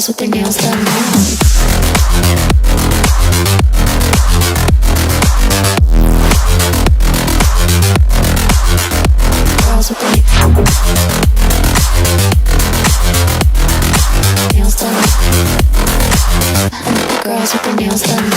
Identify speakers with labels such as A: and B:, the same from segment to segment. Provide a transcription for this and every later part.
A: Girls with their nails done now. Girls with their nails done. Girls with their nails done. Girls with their nails done.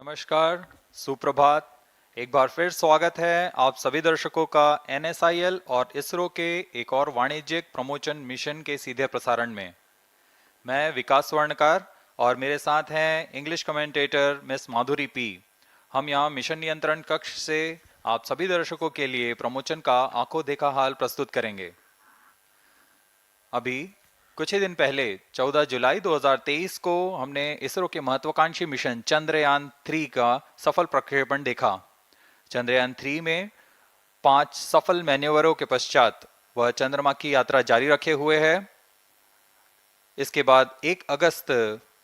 B: नमस्कार, सुप्रभात। एक बार फिर स्वागत है आप सभी दर्शकों का NSIL और इसरो के एक और वाणिज्यिक प्रमोशन मिशन के सीधे प्रसारण में। मैं विकास स्वर्णकार और मेरे साथ हैं इंग्लिश कमेंटेटर मिस माधुरी पी। हम यहाँ मिशन नियंत्रण कक्ष से आप सभी दर्शकों के लिए प्रमोशन का आंखों देखा हाल प्रस्तुत करेंगे। अभी कुछ ही दिन पहले 14 जुलाई 2023 को हमने इसरो के महत्वाकांक्षी मिशन चंद्रयान 3 का सफल प्रक्षेपण देखा। चंद्रयान 3 में 5 सफल मैन्यूवरों के पश्चात वह चंद्रमा की यात्रा जारी रखे हुए है। इसके बाद 1 अगस्त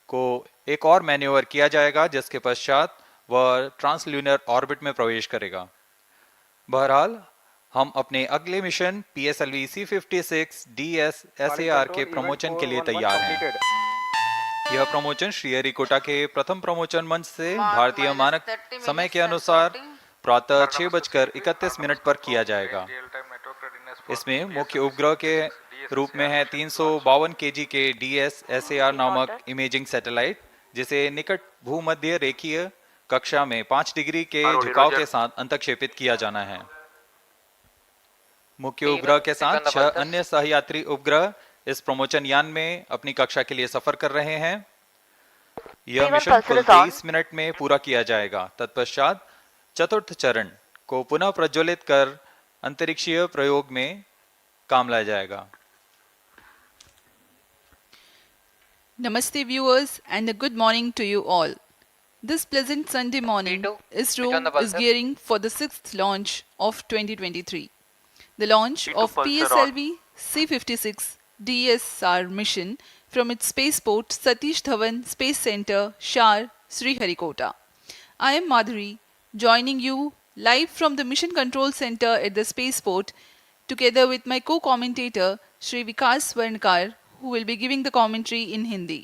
B: को एक और मैन्यूवर किया जाएगा, जिसके पश्चात वह ट्रांसल्यूनर ऑर्बिट में प्रवेश करेगा। बहरहाल हम अपने अगले मिशन PSLV-C56 DS-SAR के प्रमोशन के लिए तैयार हैं। यह प्रमोशन श्रीहरिकोटा के प्रथम प्रमोशन मंच से भारतीय मानक समय के अनुसार प्रातः 6:31 पर किया जाएगा। इसमें मुख्य उपग्रह के रूप में है 352 kg के DS-SAR नामक इमेजिंग सैटेलाइट, जिसे निकट भूमध्य रेखीय कक्षा में 5 डिग्री के झुकाव के साथ अंतक्षेपित किया जाना है। मुख्य उपग्रह के साथ 6 अन्य सहयात्री उपग्रह इस प्रमोशन यान में अपनी कक्षा के लिए सफर कर रहे हैं। यह मिशन कुल 23 मिनट में पूरा किया जाएगा। तत्पश्चात चतुर्थ चरण को पुनः प्रज्वलित कर अंतरिक्षीय प्रयोग में काम लाया जाएगा।
C: Namaste viewers and a good morning to you all. This pleasant Sunday morning, ISRO is gearing for the 6th launch of 2023. The launch of PSLV-C56 DS-SAR mission from its spaceport Satish Dhawan Space Center, SAR, Sriharikota. I am Madhuri, joining you live from the Mission Control Center at the spaceport, together with my co-commentator Shri Vikas Swarnkar, who will be giving the commentary in Hindi.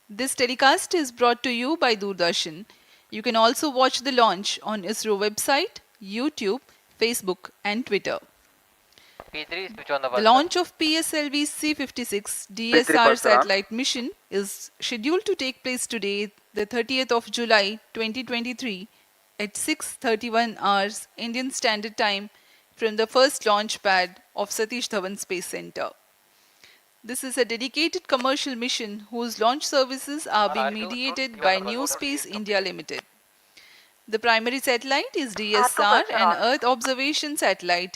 C: This telecast is brought to you by Doordarshan. You can also watch the launch on ISRO website, YouTube, Facebook and Twitter. The launch of PSLV-C56 DS-SAR satellite mission is scheduled to take place today, the 30th of July 2023 at 6:31 hours Indian Standard Time from the first launch pad of Satish Dhawan Space Center. This is a dedicated commercial mission whose launch services are being mediated by New Space India Limited. The primary satellite is DS-SAR, an Earth observation satellite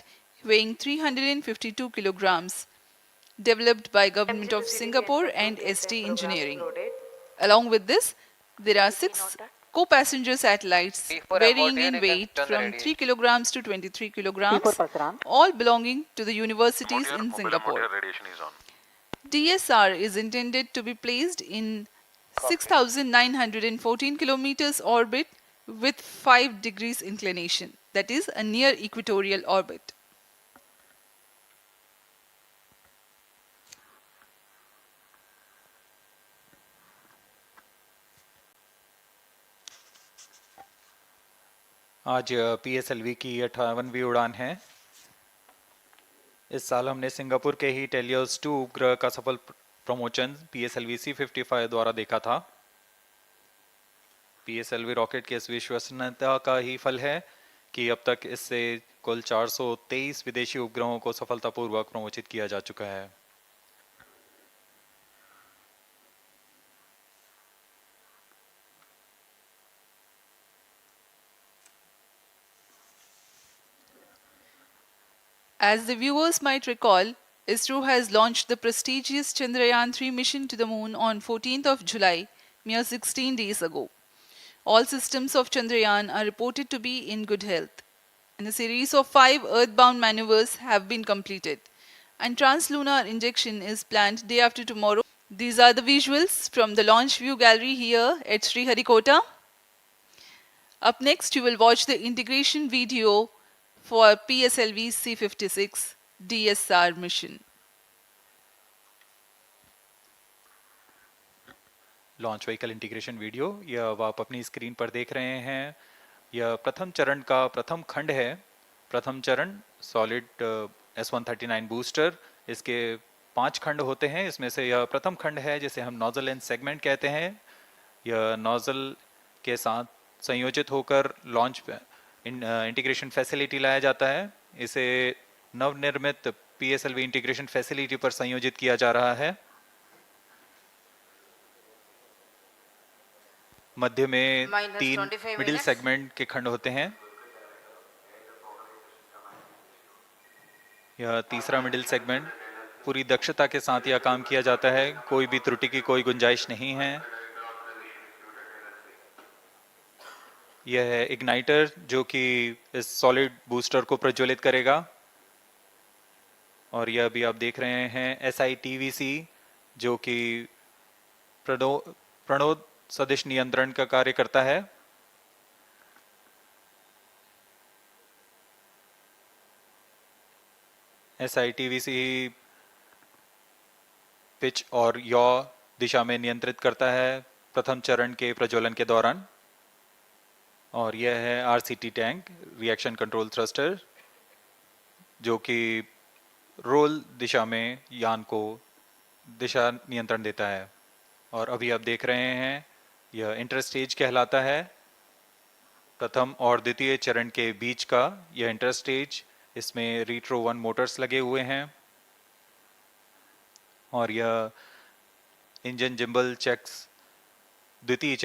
C: weighing 352 kilograms, developed by Government of Singapore and ST Engineering. Along with this, there are 6 co-passenger satellites varying in weight from 3 kilograms to 23 kilograms, all belonging to the universities in Singapore. DSR is intended to be placed in 6,914 kilometers orbit with 5 degrees inclination, that is a near-equatorial orbit.
B: आज PSLV की 58वीं उड़ान है। इस साल हमने Singapore के ही teleost 2 उपग्रह का सफल प्रमोशन PSLV-C55 द्वारा देखा था। PSLV रॉकेट की इस विश्वसनीयता का ही फल है कि अब तक इससे कुल 423 विदेशी उपग्रहों को सफलतापूर्वक प्रमोचित किया जा चुका है।
C: As the viewers might recall, ISRO has launched the prestigious Chandrayaan-3 mission to the moon on 14th of July, mere 16 days ago. All systems of Chandrayaan are reported to be in good health, and a series of 5 earthbound maneuvers have been completed, and translunar injection is planned day after tomorrow. These are the visuals from the launch view gallery here at Sriharikota. Up next, you will watch the integration video for PSLV-C56 DS-SAR mission.
B: Launch vehicle integration video यह अब आप अपनी screen पर देख रहे हैं। यह प्रथम चरण का प्रथम खंड है। प्रथम चरण सॉलिड S139 बूस्टर, इसके 5 खंड होते हैं। इसमें से यह प्रथम खंड है जिसे हम नोजल एंड सेगमेंट कहते हैं। यह नोजल के साथ संयोजित होकर लॉन्च इंटीग्रेशन फैसिलिटी लाया जाता है। इसे नवनिर्मित PSLV इंटीग्रेशन फैसिलिटी पर संयोजित किया जा रहा है। मध्य में 3 मिडिल सेगमेंट के खंड होते हैं। यह तीसरा मिडिल सेगमेंट पूरी दक्षता के साथ यह काम किया जाता है, कोई भी त्रुटि की कोई गुंजाइश नहीं है। यह है इग्नाइटर जो कि इस सॉलिड बूस्टर को प्रज्वलित करेगा। और यह भी आप देख रहे हैं SITVC जो कि प्रणोद सदिश नियंत्रण का कार्य करता है। SITVC पिच और यौ दिशा में नियंत्रित करता है प्रथम चरण के प्रज्वलन के दौरान। और यह है RCT tank, reaction control thruster, जो कि रोल दिशा में यान को दिशा नियंत्रण देता है। और अभी आप देख रहे हैं यह इंटरस्टेज कहलाता है। प्रथम और द्वितीय चरण के बीच का यह इंटरस्टेज, इसमें रीट्रो 1 मोटर्स लगे हुए हैं। और यह इंजन जिम्बल चेक्स द्वितीय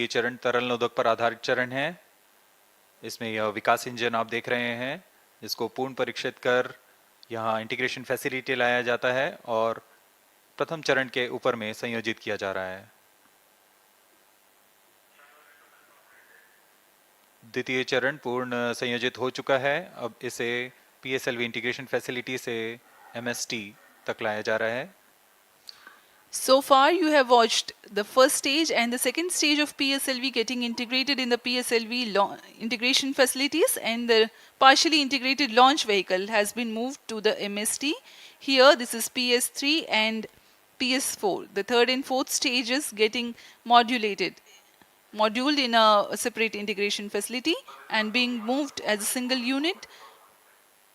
B: चरण तरल नोदक पर आधारित चरण है। इसमें यह विकास इंजन आप देख रहे हैं, इसको पूर्ण परीक्षित कर यहाँ इंटीग्रेशन फैसिलिटी लाया जाता है और प्रथम चरण के ऊपर में संयोजित किया जा रहा है। द्वितीय चरण पूर्ण संयोजित हो चुका है। अब इसे PSLV इंटीग्रेशन फैसिलिटी से MST तक लाया जा रहा है।
C: So far, you have watched the first stage and the second stage of PSLV getting integrated in the PSLV integration facilities, and the partially integrated launch vehicle has been moved to the MST. Here, this is PS3 and PS4. The third and fourth stages getting moduled in a separate integration facility and being moved as a single unit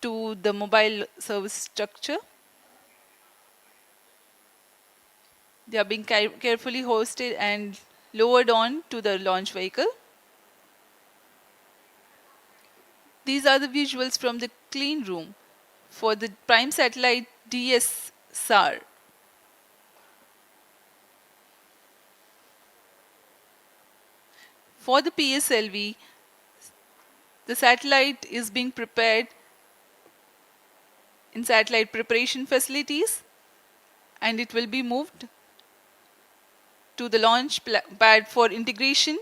C: to the mobile service structure. They are being carefully hoisted and lowered on to the launch vehicle. These are the visuals from the clean room for the prime satellite DS-SAR. For the PSLV, the satellite is being prepared in satellite preparation facilities, and it will be moved to the launch pad for integration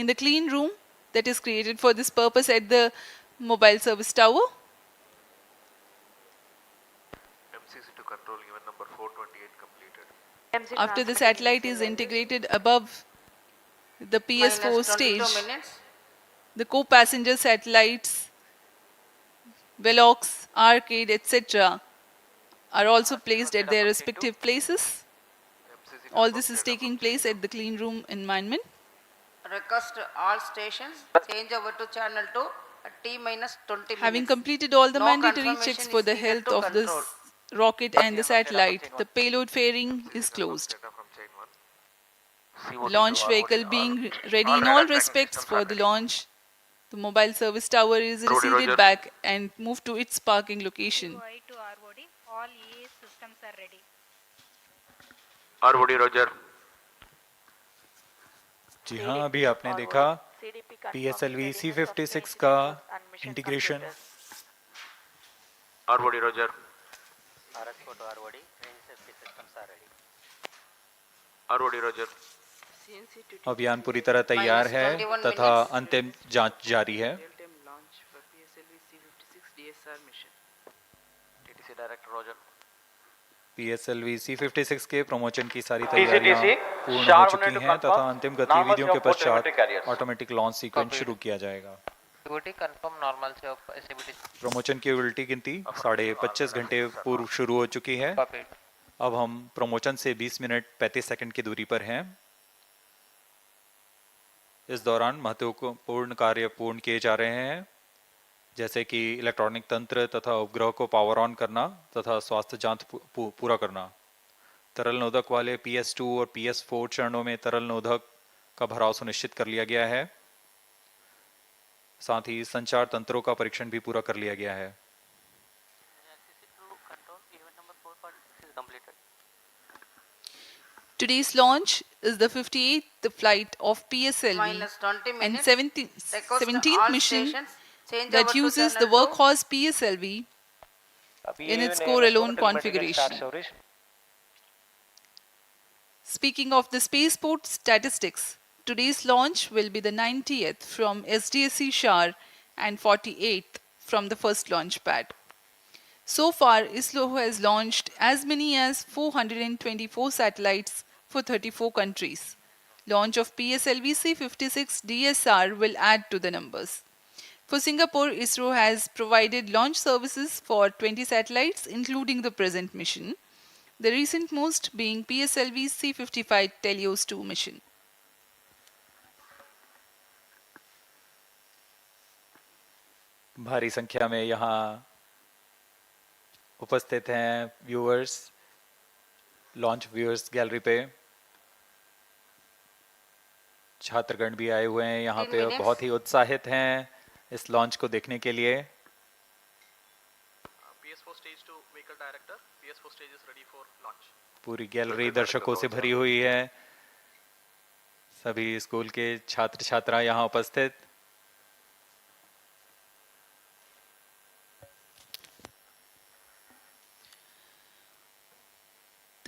C: in the clean room that is created for this purpose at the mobile service tower.
D: MCC to control event number 428 completed.
C: After the satellite is integrated above the PS4 stage, the co-passenger satellites, Velox, Arcade, etc. are also placed at their respective places. All this is taking place at the clean room environment.
E: Request all stations change over to channel 2 at T-20 minutes.
C: Having completed all the
E: No
C: mandatory
E: confirmation
C: checks for
E: is
C: the
E: needed
C: health
E: to
C: of the
E: control.
C: rocket and the satellite, the payload fairing is closed.
D: Data from chain 1.
C: The
D: CO2
C: launch
D: to
C: vehicle
D: ROD,
C: being ready
D: all
C: in all
D: radar tracking
C: respects
D: systems
C: for
D: are
C: the
D: ready.
C: launch, the mobile service tower is
D: Roger,
C: receded
D: Roger.
C: back and moved to its parking location.
F: CY to ROD, all EAS systems are ready.
D: ROD, Roger.
B: जी हाँ, अभी आपने देखा PSLV C56 का integration.
D: ROD, Roger.
G: RX4 to ROD, range safety systems are ready.
D: ROD, Roger.
B: अभियान पूरी तरह तैयार है
E: -21
B: तथा
E: minutes.
B: अंतिम जांच जारी है।
H: Real-time launch for PSLV-C56 DSR mission.
G: TTC Director Roger.
B: PSLV C56 के प्रमोशन की सारी तैयारियां पूर्ण हो चुकी हैं तथा अंतिम गतिविधियों के पश्चात ऑटोमेटिक लॉन्च सीक्वेंस शुरू किया जाएगा।
G: Activity confirm normalcy of SABT.
B: Promotion की उल्टी गिनती 25.5 घंटे पूर्व शुरू हो चुकी है।
G: Copied.
B: अब हम प्रमोशन से 20 मिनट 35 सेकंड की दूरी पर हैं। इस दौरान महत्वपूर्ण कार्य पूर्ण किए जा रहे हैं, जैसे कि इलेक्ट्रॉनिक तंत्र तथा उपग्रह को पावर ऑन करना तथा स्वास्थ्य जांच पूरा करना। तरल नोदक वाले PS2 और PS4 चरणों में तरल नोदक का भराव सुनिश्चित कर लिया गया है। साथ ही संचार तंत्रों का परीक्षण भी पूरा कर लिया गया है।
G: Control event number 446 is completed.
C: Today's launch is the 58th flight of PSLV
E: -20
C: and
E: minutes.
C: 17th
E: Request all
C: mission
E: stations change
C: that
E: over to
C: uses the
E: channel 2.
C: workhorse PSLV in its core-alone configuration. Speaking of the spaceport statistics, today's launch will be the 90th from SDSA-SAR and 48th from the first launch pad. So far, ISRO has launched as many as 424 satellites for 34 countries. Launch of PSLV-C56 DSR will add to the numbers. For Singapore, ISRO has provided launch services for 20 satellites, including the present mission, the recent most being PSLV-C55 Telios 2 mission.
B: भारी संख्या में यहाँ उपस्थित हैं viewers, launch viewers gallery पे। छात्रगण भी आए हुए हैं यहाँ पे, बहुत ही उत्साहित हैं इस लॉन्च को देखने के लिए।
I: PS4 stage 2 vehicle director, PS4 stage is ready for launch.
B: पूरी गैलरी दर्शकों से भरी हुई है, सभी स्कूल के छात्र छात्रा यहाँ उपस्थित।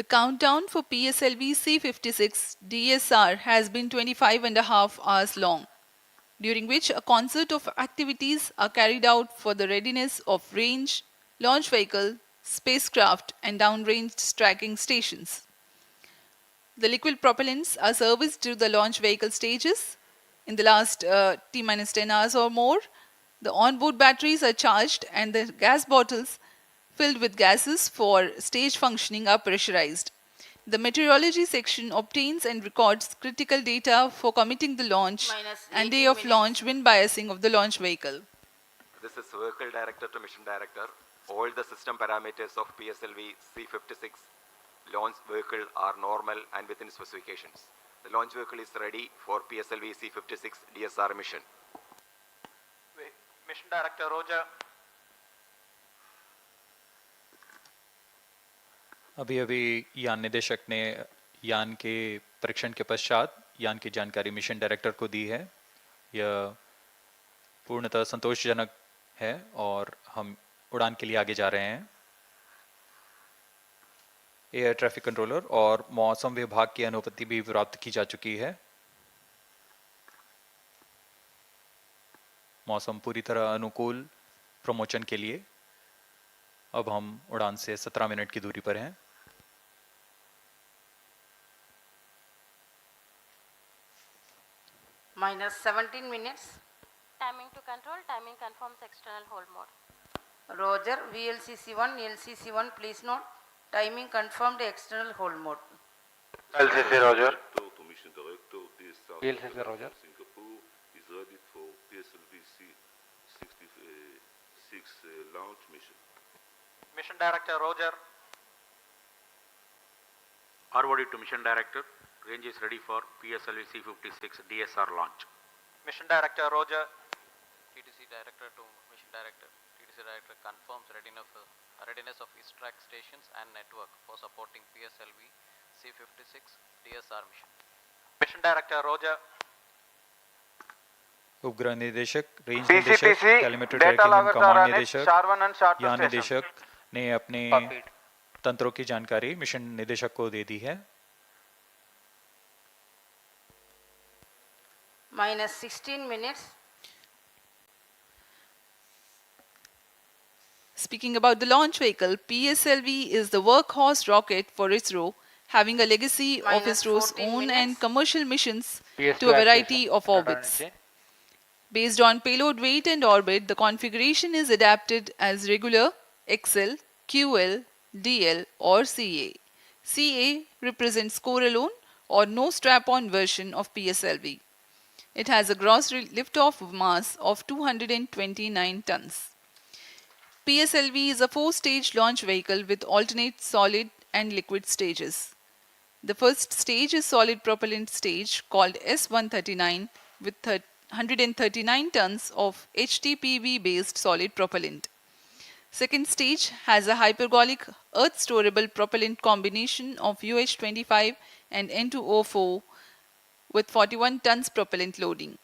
C: The countdown for PSLV C56 DSR has been 25.5 hours long, during which a concert of activities are carried out for the readiness of range, launch vehicle, spacecraft and downrange tracking stations. The liquid propellants are serviced to the launch vehicle stages. In the last T-10 hours or more, the onboard batteries are charged and the gas bottles filled with gases for stage functioning are pressurized. The meteorology section obtains and records critical data for committing the launch and day of launch wind biasing of the launch vehicle.
J: This is Vehicle Director to Mission Director. All the system parameters of PSLV C56 launch vehicle are normal and within specifications. The launch vehicle is ready for PSLV C56 DSR mission.
I: Mission Director Roger.
B: अभी अभी यान निदेशक ने यान के परीक्षण के पश्चात यान की जानकारी मिशन डायरेक्टर को दी है। यह पूर्णतः संतोषजनक है और हम उड़ान के लिए आगे जा रहे हैं। एयर ट्रैफिक कंट्रोलर और मौसम विभाग की अनुमति भी प्राप्त की जा चुकी है। मौसम पूरी तरह अनुकूल प्रमोशन के लिए अब हम उड़ान से 17 मिनट की दूरी पर हैं।
E: -17 minutes.
F: Timing to control, timing confirms external hold mode.
E: Roger, VLCC1, LCC1, please note, timing confirmed external hold mode.
D: LCC Roger.
K: To Mission Director, DS-SAR
G: PLCC Roger.
K: Singapore is ready for PSLV-C56 launch mission.
I: Mission Director Roger. ROD to Mission Director. Range is ready for PSLV-C56 DSR launch.
G: Mission Director Roger.
L: TTC Director to Mission Director. TTC Director confirms readiness of ISRO stations and network for supporting PSLV-C56 DSR mission.
G: Mission Director Roger.
B: उपग्रह निदेशक, range निदेशक, telemetry tracking एवं command निदेशक, यान निदेशक ने अपने तंत्रों की जानकारी मिशन निदेशक को दे दी है।
E: minus 16 minutes.
C: Speaking about the launch vehicle, PSLV is the workhorse rocket for ISRO, having a legacy of
E: Minus
C: ISRO's
E: 14
C: own
E: minutes.
C: and commercial missions to a variety of orbits. Based on payload weight and orbit, the configuration is adapted as regular, XL, QL, DL or CA. CA represents core alone or no strap-on version of PSLV. It has a gross liftoff mass of 229 tons. PSLV is a 4-stage launch vehicle with alternate solid and liquid stages. The first stage is solid propellant stage called S139 with 139 tons of HTPV-based solid propellant. Second stage has a hypergolic earth-storable propellant combination of UH-25 and N2O4 with 41 tons propellant loading.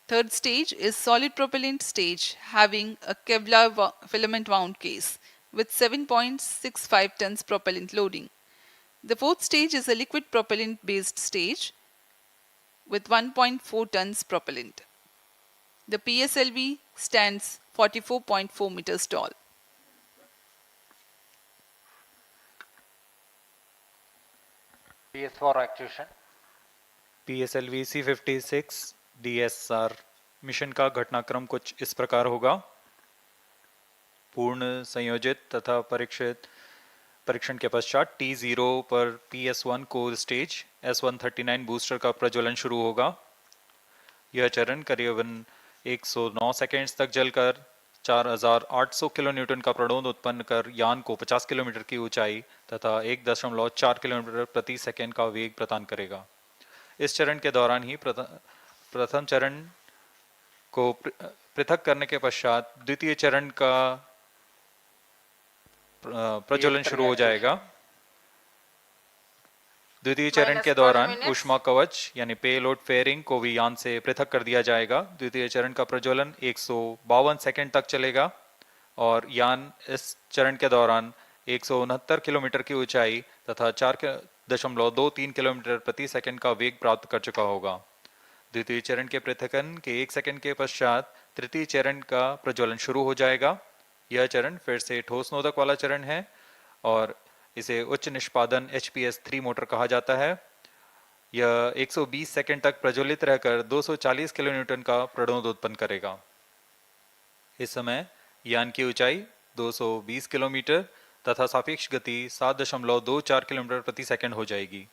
C: Third stage is solid propellant stage having a Kevlar filament wound case with 7.65 tons propellant loading. The fourth stage is a liquid propellant based stage with 1.4 tons propellant. The PSLV stands 44.4 meters tall.
G: PS4 actuation.
B: PSLV-C56 DSR mission का घटनाक्रम कुछ इस प्रकार होगा। पूर्ण संयोजित तथा परीक्षण के पश्चात T0 पर PS1 core stage S139 booster का प्रज्वलन शुरू होगा। यह चरण करीबन 109 सेकेंड्स तक जलकर 4800 किलोन्यूटन का प्रणोद उत्पन्न कर यान को 50 किलोमीटर की ऊंचाई तथा 1.4 किलोमीटर प्रति सेकेंड का वेग प्रदान करेगा। इस चरण के दौरान ही प्रथम चरण को पृथक करने के पश्चात द्वितीय चरण का प्रज्वलन शुरू हो जाएगा। द्वितीय चरण के दौरान ऊष्मा कवच यानी पेलोड फेयरिंग को भी यान से पृथक कर दिया जाएगा। द्वितीय चरण का प्रज्वलन 152 सेकंड तक चलेगा और यान इस चरण के दौरान 169 किलोमीटर की ऊंचाई तथा 4.23 किलोमीटर प्रति सेकंड का वेग प्राप्त कर चुका होगा। द्वितीय चरण के पृथकन के 1 सेकंड के पश्चात तृतीय चरण का प्रज्वलन शुरू हो जाएगा। यह चरण फिर से ठोस नोदक वाला चरण है और इसे उच्च निष्पादन HPS-3 मोटर कहा जाता है। यह 120 सेकंड तक प्रज्वलित रहकर 240 किलोन्यूटन का प्रणोद उत्पन्न करेगा। इस समय यान की ऊंचाई 220 किलोमीटर तथा सापेक्ष गति 7.24 किलोमीटर प्रति सेकंड हो जाएगी।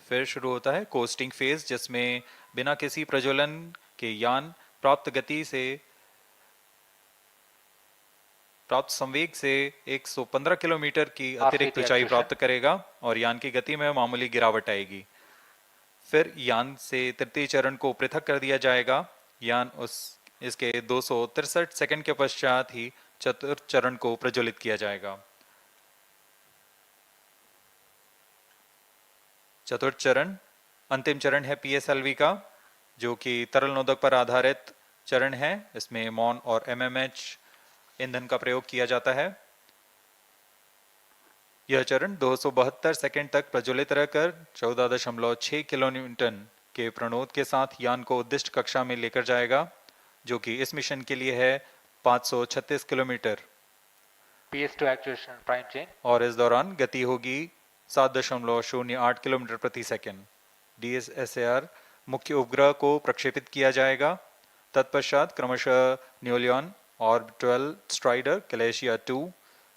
B: फिर शुरू होता है कोस्टिंग फेज, जिसमें बिना किसी प्रज्वलन के यान प्राप्त संवेग से 115 किलोमीटर की अतिरिक्त ऊंचाई प्राप्त करेगा और यान की गति में मामूली गिरावट आएगी। फिर यान से तृतीय चरण को पृथक कर दिया जाएगा। यान इसके 263 सेकंड के पश्चात ही चतुर्थ चरण को प्रज्वलित किया जाएगा। चतुर्थ चरण अंतिम चरण है PSLV का, जो कि तरल नोदक पर आधारित चरण है। इसमें MON और MMH ईंधन का प्रयोग किया जाता है। यह चरण 272 सेकंड तक प्रज्वलित रहकर 14.6 किलोन्यूटन के प्रणोद के साथ यान को उद्दिष्ट कक्षा में लेकर जाएगा, जो कि इस मिशन के लिए है 536 kilometre.
G: PS2 actuation prime chain.
B: और इस दौरान गति होगी 7.08 किलोमीटर प्रति सेकंड। DSSAR मुख्य उपग्रह को प्रक्षेपित किया जाएगा। तत्पश्चात क्रमशः न्यूलियन, ऑर्बिटल स्ट्राइडर, कैलेशिया 2,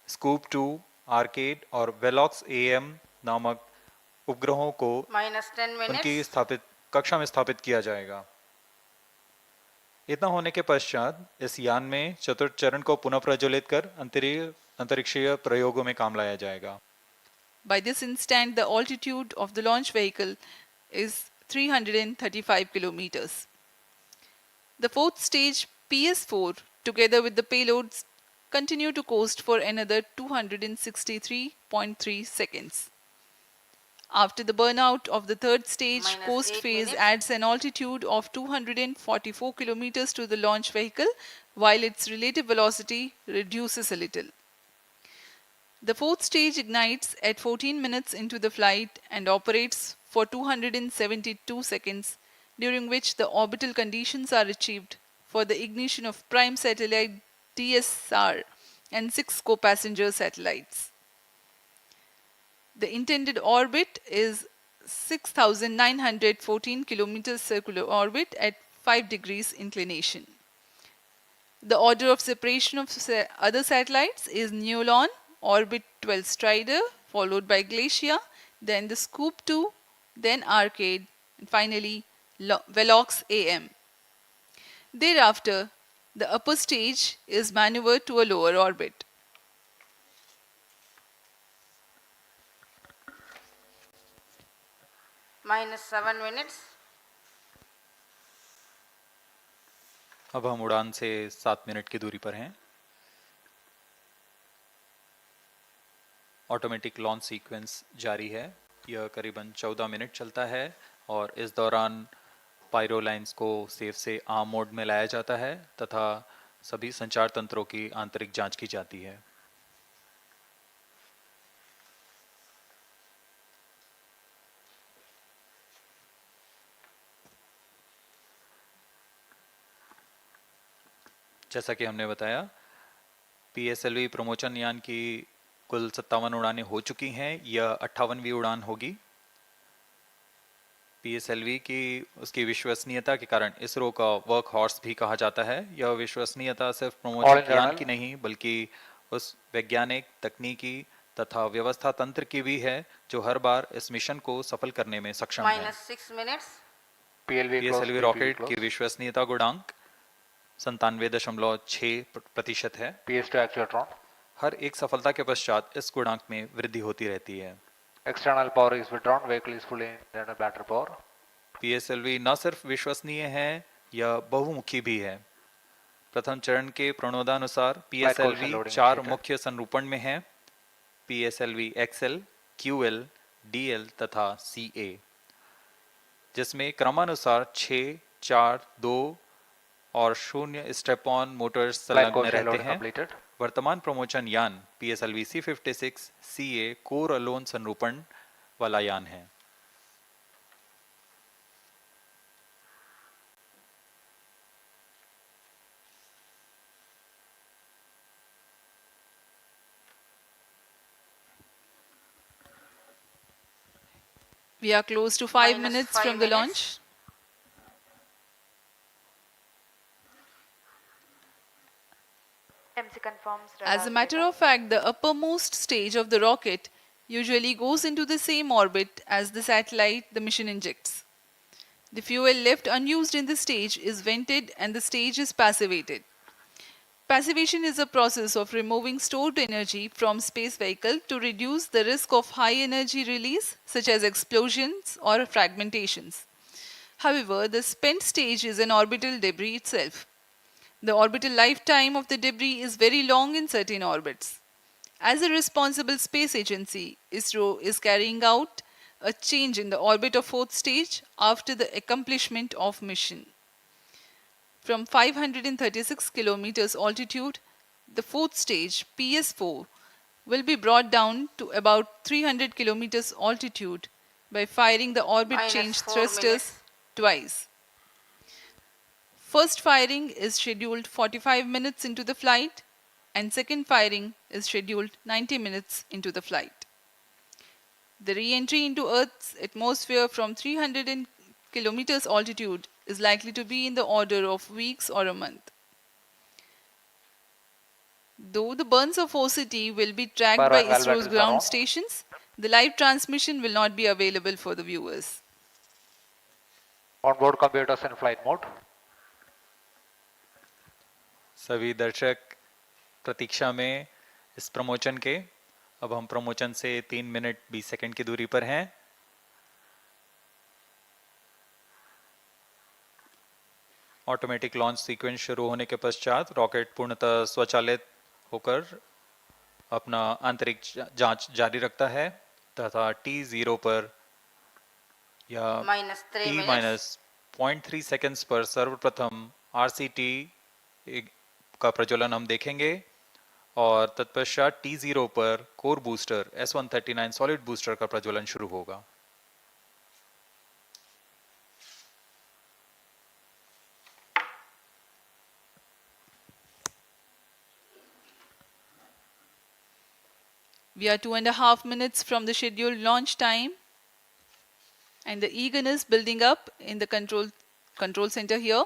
B: स्कूप 2, आर्केड और वेलॉक्स AM नामक उपग्रहों को उनकी कक्षा में स्थापित किया जाएगा। इतना होने के पश्चात इस यान में चतुर्थ चरण को पुनः प्रज्वलित कर अंतरिक्षीय प्रयोगों में काम लाया जाएगा।
C: By this instant, the altitude of the launch vehicle is 335 kilometers. The fourth stage, PS4, together with the payloads, continue to coast for another 263.3 seconds. After the burnout of the third stage,
E: Minus
C: coast
E: 8
C: phase
E: minutes.
C: adds an altitude of 244 kilometers to the launch vehicle, while its relative velocity reduces a little. The fourth stage ignites at 14 minutes into the flight and operates for 272 seconds, during which the orbital conditions are achieved for the ignition of prime satellite DS-SAR and 6 co-passenger satellites. The intended orbit is 6,914 kilometers circular orbit at 5 degrees inclination. The order of separation of other satellites is Neolon, Orbit 12 Strider, followed by Glacia, then the Scoop 2, then Arcade, and finally Velox AM. Thereafter, the upper stage is maneuvered to a lower orbit.
E: Minus 7 minutes.
B: अब हम उड़ान से 7 minute की दूरी पर हैं। Automatic launch sequence जारी है। यह करीबन 14 मिनट चलता है और इस दौरान पायरो लाइन्स को सेफ से आर्म मोड में लाया जाता है तथा सभी संचार तंत्रों की आंतरिक जांच की जाती है। जैसा कि हमने बताया, PSLV प्रमोचन यान की कुल 57 उड़ानें हो चुकी हैं। यह 58वीं उड़ान होगी। PSLV की उसकी विश्वसनीयता के कारण इसरो का वर्क हॉर्स भी कहा जाता है। यह विश्वसनीयता सिर्फ प्रमोचन यान की नहीं बल्कि उस वैज्ञानिक, तकनीकी तथा व्यवस्था तंत्र की भी है जो हर बार इस मिशन को सफल करने में सक्षम है।
E: Minus 6 minutes.
B: PSLV रॉकेट की विश्वसनीयता गुणांक 97.6% है।
G: PS to actuatron.
B: हर एक सफलता के पश्चात इस गुणांक में वृद्धि होती रहती है।
G: External power is withdrawn. Vehicle is fully internal battery power.
B: PSLV न सिर्फ विश्वसनीय है, यह बहुमुखी भी है। प्रथम चरण के प्रणोदानुसार PSLV 4 मुख्य संरूपण में है: PSLV XL, QL, DL तथा CA, जिसमें क्रमानुसार 6, 4, 2 और 0 स्टेप ऑन मोटर्स संलग्न रहते हैं। वर्तमान प्रमोचन यान PSLV-C56 CA कोर अलोन संरूपण वाला यान है।
C: We are close to 5
E: Minus
C: minutes
E: 5
C: from the
E: minutes.
C: launch.
M: MC confirms.
C: As a matter of fact, the uppermost stage of the rocket usually goes into the same orbit as the satellite the mission injects. The fuel left unused in the stage is vented and the stage is passivated. Passivation is a process of removing stored energy from space vehicle to reduce the risk of high energy release such as explosions or fragmentations. However, the spent stage is an orbital debris itself. The orbital lifetime of the debris is very long in certain orbits. As a responsible space agency, ISRO is carrying out a change in the orbit of fourth stage after the accomplishment of mission. From 536 kilometers altitude, the fourth stage, PS4, will be brought down to about 300 kilometers altitude by firing the orbit
E: Minus
C: change
E: 4
C: thrusters
E: minutes.
C: twice. First firing is scheduled 45 minutes into the flight and second firing is scheduled 90 minutes into the flight. The re-entry into Earth's atmosphere from 300 kilometers altitude is likely to be in the order of weeks or a month. Though the burns of OCT will be tracked by
G: Parallel
C: ISRO's
G: batteries are
C: ground
G: on.
C: stations, the live transmission will not be available for the viewers.
G: Onboard computers in flight mode.
B: सभी दर्शक प्रतीक्षा में इस प्रमोचन के अब हम प्रमोचन से 3 minute 20 second की दूरी पर हैं। ऑटोमेटिक लॉन्च सीक्वेंस शुरू होने के पश्चात रॉकेट पूर्णतः स्वचालित होकर अपना आंतरिक जांच जारी रखता है तथा T0 पर या
E: -3
B: T
E: minutes.
B: -0.3 सेकंड्स पर सर्वप्रथम RCT का प्रज्वलन हम देखेंगे और तत्पश्चात T0 पर core booster S139 solid booster का प्रज्वलन शुरू होगा।
C: We are 2.5 minutes from the scheduled launch time, and the eagerness building up in the control center here.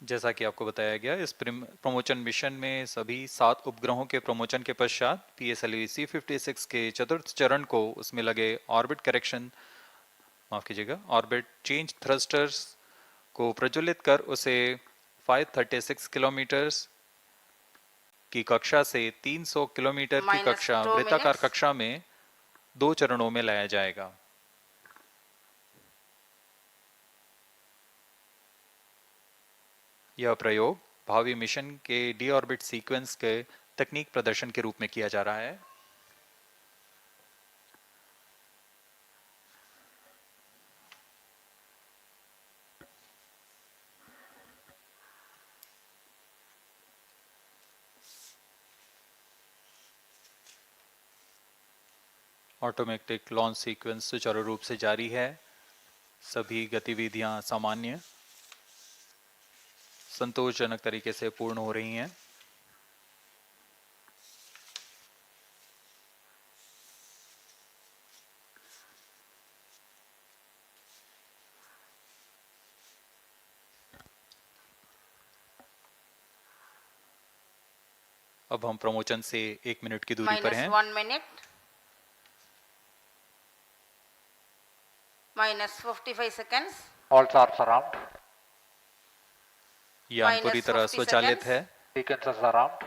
B: जैसा कि आपको बताया गया, इस प्रमोचन मिशन में सभी 7 उपग्रहों के प्रमोचन के पश्चात PSLV-C56 के चतुर्थ चरण को उसमें लगे ऑर्बिट चेंज थ्रस्टर्स को प्रज्वलित कर उसे 536 किलोमीटर्स की कक्षा से 300 किलोमीटर की कक्षा वृत्ताकार कक्षा में 2 चरणों में लाया जाएगा। यह प्रयोग भावी मिशन के डी ऑर्बिट सीक्वेंस के तकनीक प्रदर्शन के रूप में किया जा रहा है। ऑटोमेटिक लॉन्च सीक्वेंस सुचारू रूप से जारी है। सभी गतिविधियां सामान्य संतोषजनक तरीके से पूर्ण हो रही हैं। अब हम प्रमोचन से 1 मिनट की दूरी पर हैं।
E: -1 minute. -55 seconds.
G: All SARs around.
B: यान पूरी तरह स्वचालित है।
G: Sequences around.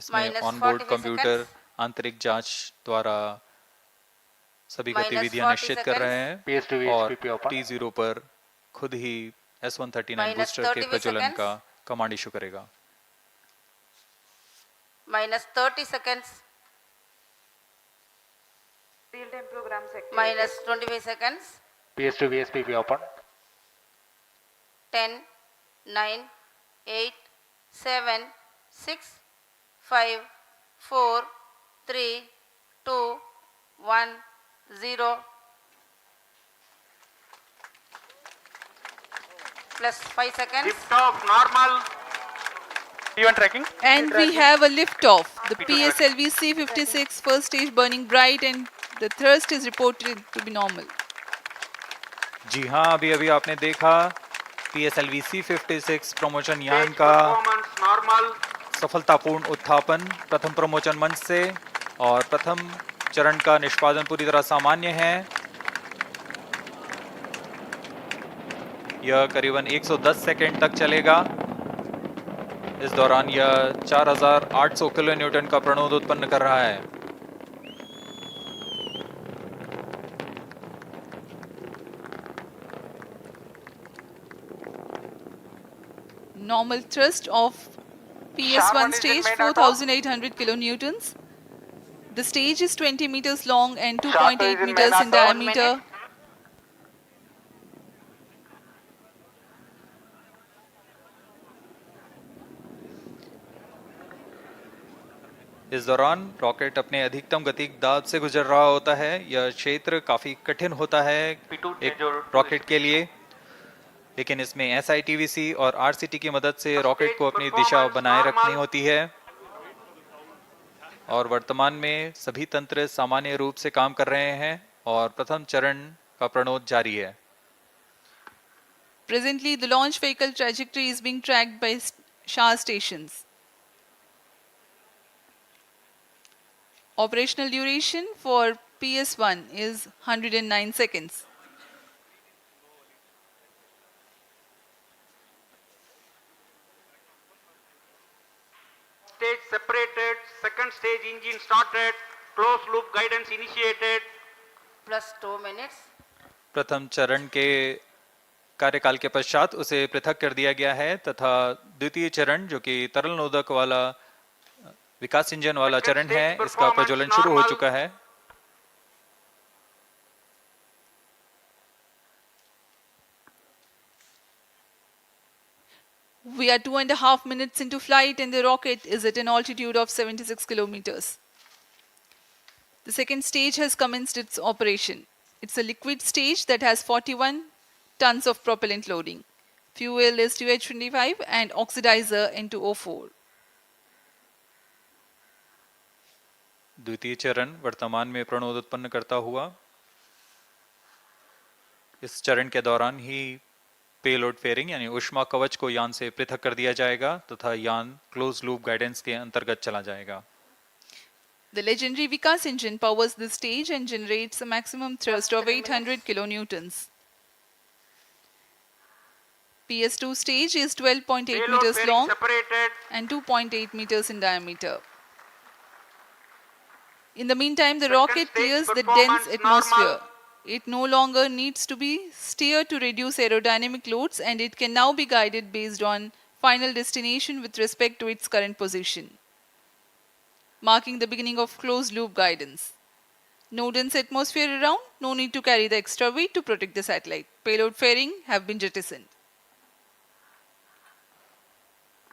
B: इसमें ऑनबोर्ड कंप्यूटर आंतरिक जांच द्वारा सभी गतिविधियां निश्चित कर रहे हैं और T0 पर खुद ही S139 बूस्टर के प्रज्वलन का कमांड इशू करेगा।
E: -30 seconds.
H: Real time program sector.
E: -25 seconds.
G: PS2 VSPP open.
E: 10, 9, 8, 7, 6, 5, 4, 3, 2, 1, 0. Plus 5 seconds.
I: Lift off normal. T1 tracking.
C: And we have a lift-off. The PSLV-C56 first stage burning bright and the thrust is reported to be normal.
B: जी हाँ, अभी अभी आपने देखा PSLV-C56 प्रमोचन यान का
I: Normal.
B: सफलतापूर्ण उत्थापन प्रथम प्रमोचन मंच से और प्रथम चरण का निष्पादन पूरी तरह सामान्य है। यह करीबन 110 सेकंड तक चलेगा। इस दौरान यह 4800 किलो न्यूटन का प्रणोद उत्पन्न कर रहा है।
C: Normal thrust of PS1 stage 4800 kilonewtons. The stage is 20 meters long and 2.8 meters in diameter.
B: इस दौरान रॉकेट अपने अधिकतम गतिक दाब से गुजर रहा होता है। यह क्षेत्र काफी कठिन होता है एक रॉकेट के लिए, लेकिन इसमें SITVC और RCT की मदद से रॉकेट को अपनी दिशा बनाए रखनी होती है और वर्तमान में सभी तंत्र सामान्य रूप से काम कर रहे हैं और प्रथम चरण का प्रणोद जारी है।
C: Presently, the launch vehicle trajectory is being tracked by SAR stations. Operational duration for PS1 is 109 seconds.
I: stage separated, second stage engine started, closed loop guidance initiated.
E: plus 2 minutes.
B: प्रथम चरण के कार्यकाल के पश्चात उसे पृथक कर दिया गया है तथा द्वितीय चरण जो कि तरल नोदक वाला विकास इंजन वाला चरण है, इसका प्रज्वलन शुरू हो चुका है।
C: We are 2.5 minutes into flight and the rocket is at an altitude of 76 kilometers. The second stage has commenced its operation. It's a liquid stage that has 41 tons of propellant loading. Fuel is 2H25 and oxidizer N2O4.
B: द्वितीय चरण वर्तमान में प्रणोद उत्पन्न करता हुआ। इस चरण के दौरान ही पेलोड फेयरिंग यानी ऊष्मा कवच को यान से पृथक कर दिया जाएगा तथा यान क्लोज लूप गाइडेंस के अंतर्गत चला जाएगा।
C: The legendary Vikas engine powers this stage and generates a maximum thrust of 800 kilonewtons. PS2 stage is 12.8 meters long and 2.8 meters in diameter. In the meantime, the rocket clears the dense atmosphere. It no longer needs to be steered to reduce aerodynamic loads and it can now be guided based on final destination with respect to its current position, marking the beginning of closed-loop guidance. No dense atmosphere around, no need to carry the extra weight to protect the satellite. Payload fairing have been jettisoned.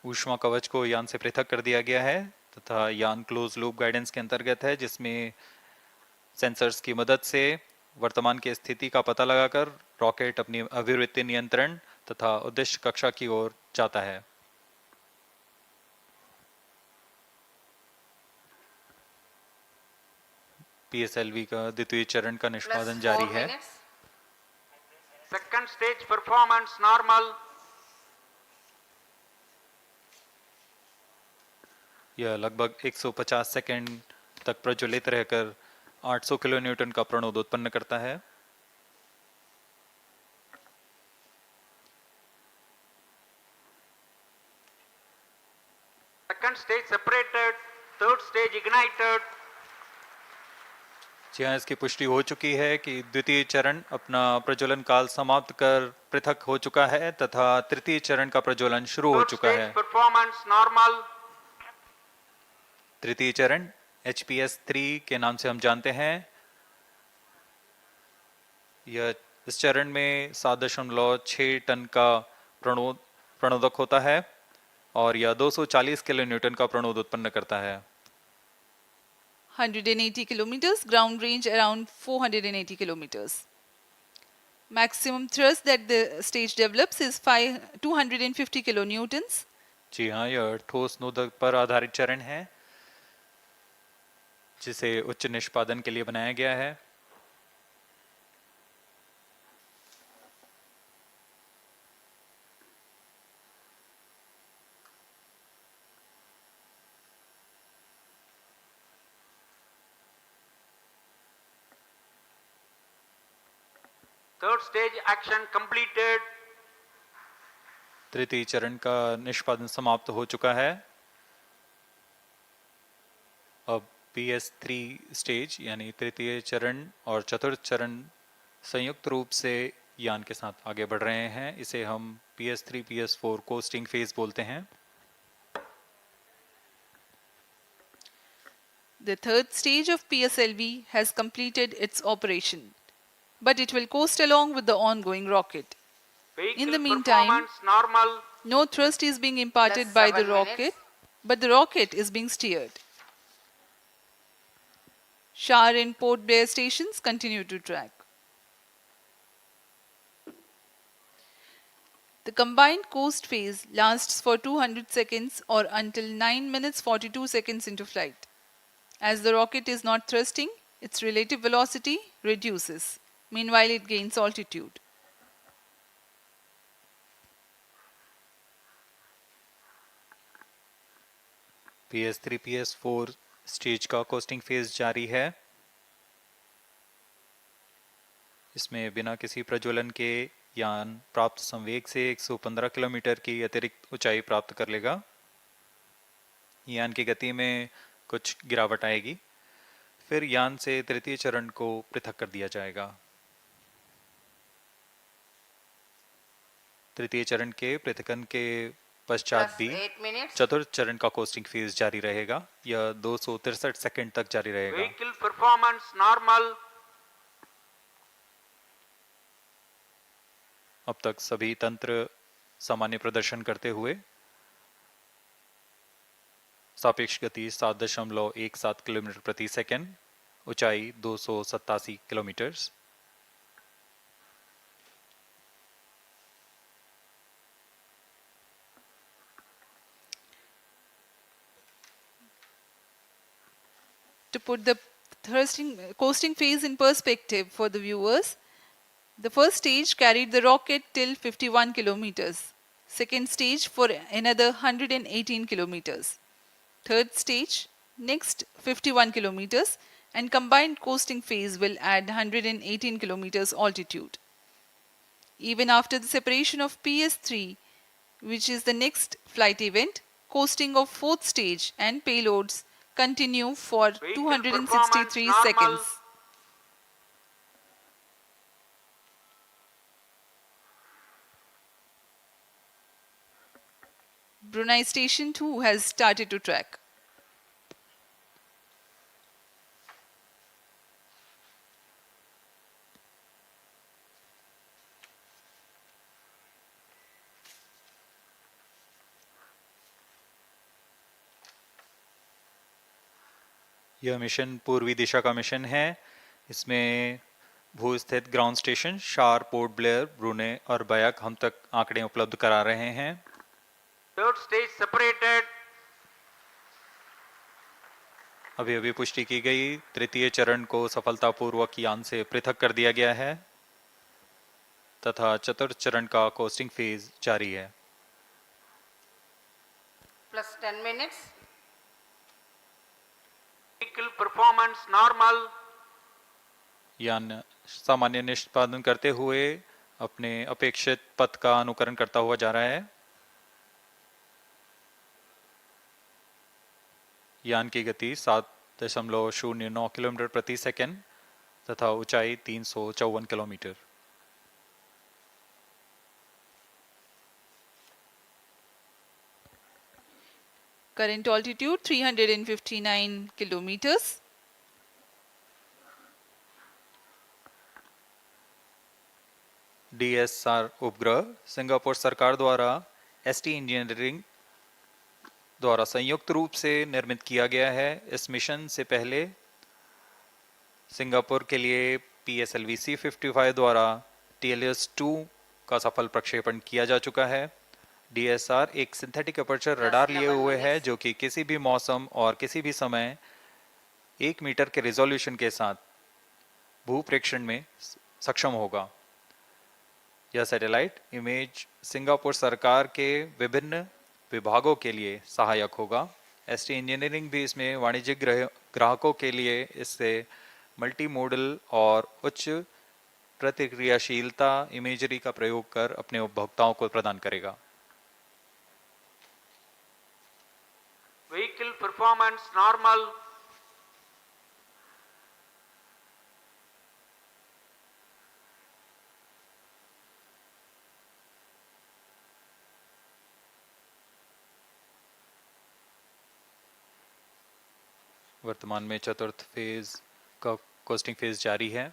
B: ऊष्मा कवच को यान से पृथक कर दिया गया है तथा यान क्लोज लूप गाइडेंस के अंतर्गत है, जिसमें सेंसर्स की मदद से वर्तमान की स्थिति का पता लगाकर रॉकेट अपनी अभिवृत्ति नियंत्रण तथा उद्देश्य कक्षा की ओर जाता है। PSLV का द्वितीय चरण का निष्पादन जारी है।
I: Second stage performance normal.
B: यह लगभग 150 सेकंड तक प्रज्वलित रहकर 800 किलोन्यूटन का प्रणोद उत्पन्न करता है।
I: Second stage separated, third stage ignited.
B: जी हाँ, इसकी पुष्टि हो चुकी है कि द्वितीय चरण अपना प्रज्वलन काल समाप्त कर पृथक हो चुका है तथा तृतीय चरण का प्रज्वलन शुरू हो चुका है।
I: Performance normal.
B: तृतीय चरण HPS-3 के नाम से हम जानते हैं। यह इस चरण में 7.6 टन का प्रणोदक होता है और यह 240 किलोन्यूटन का प्रणोद उत्पन्न करता है।
C: 180 kilometers, ground range around 480 kilometers. Maximum thrust that the stage develops is 250 kilonewtons.
B: जी हाँ, यह ठोस नोदक पर आधारित चरण है जिसे उच्च निष्पादन के लिए बनाया गया है।
I: Third stage action completed.
B: तृतीय चरण का निष्पादन समाप्त हो चुका है। अब PS3 स्टेज यानी तृतीय चरण और चतुर्थ चरण संयुक्त रूप से यान के साथ आगे बढ़ रहे हैं। इसे हम PS3 PS4 कोस्टिंग फेज बोलते हैं।
C: The third stage of PSLV has completed its operation, but it will coast along with the ongoing rocket. In the meantime, no thrust is being imparted by the rocket, but the rocket is being steered. Shar and Port Blair stations continue to track. The combined coast phase lasts for 200 seconds or until 9 minutes 42 seconds into flight. As the rocket is not thrusting, its relative velocity reduces. Meanwhile, it gains altitude.
B: PS3 PS4 stage का costing phase जारी है। इसमें बिना किसी प्रज्वलन के यान प्राप्त संवेग से 115 किलोमीटर की अतिरिक्त ऊंचाई प्राप्त कर लेगा। यान की गति में कुछ गिरावट आएगी, फिर यान से तृतीय चरण को पृथक कर दिया जाएगा। तृतीय चरण के पृथकन के पश्चात
E: Plus
B: भी
E: 8 minutes.
B: चतुर्थ चरण का कोस्टिंग फेज जारी रहेगा। यह 263 सेकंड तक जारी रहेगा।
I: Vehicle performance normal.
B: अब तक सभी तंत्र सामान्य प्रदर्शन करते हुए सापेक्ष गति 7.17 किलोमीटर प्रति सेकंड, ऊंचाई 287 kilometre.
C: To put the coasting phase in perspective for the viewers, the first stage carried the rocket till 51 kilometers. Second stage for another 118 kilometers. Third stage, next 51 kilometers, and combined coasting phase will add 118 kilometers altitude. Even after the separation of PS3, which is the next flight event, coasting of fourth stage and payloads continue for
I: Vehicle
C: 263
I: performance
C: seconds.
I: normal.
C: Brunei Station 2 has started to track.
B: यह mission पूर्वी दिशा का mission है। इसमें भू स्थित ground station शार, port Blair, ब्रूने और बयाक हम तक आंकड़े उपलब्ध करा रहे हैं।
I: Third stage separated.
B: अभी अभी पुष्टि की गई, तृतीय चरण को सफलतापूर्वक यान से पृथक कर दिया गया है तथा चतुर्थ चरण का कोस्टिंग फेज जारी है।
E: Plus 10 minutes.
I: Vehicle performance normal.
B: यान सामान्य निष्पादन करते हुए अपने अपेक्षित पथ का अनुकरण करता हुआ जा रहा है। यान की गति 7.09 किलोमीटर प्रति सेकंड तथा ऊंचाई 354 kilometre.
C: Current altitude 359 kilometers.
B: DSR उपग्रह सिंगापुर सरकार द्वारा ST इंजीनियरिंग द्वारा संयुक्त रूप से निर्मित किया गया है। इस मिशन से पहले सिंगापुर के लिए PSLV-C55 द्वारा TLS-2 का सफल प्रक्षेपण किया जा चुका है। DSR एक सिंथेटिक अपर्चर रडार लिए हुए है जो कि किसी भी मौसम और किसी भी समय 1 मीटर के रिजोल्यूशन के साथ भूप्रेक्षण में सक्षम होगा। यह सैटेलाइट इमेज सिंगापुर सरकार के विभिन्न विभागों के लिए सहायक होगा। ST इंजीनियरिंग भी इसमें वाणिज्यिक ग्राहकों के लिए इससे मल्टी मॉडल और उच्च प्रतिक्रियाशीलता इमेजरी का प्रयोग कर अपने उपभोक्ताओं को प्रदान करेगा।
I: Vehicle performance normal.
B: वर्तमान में चतुर्थ फेज का कोस्टिंग फेज जारी है।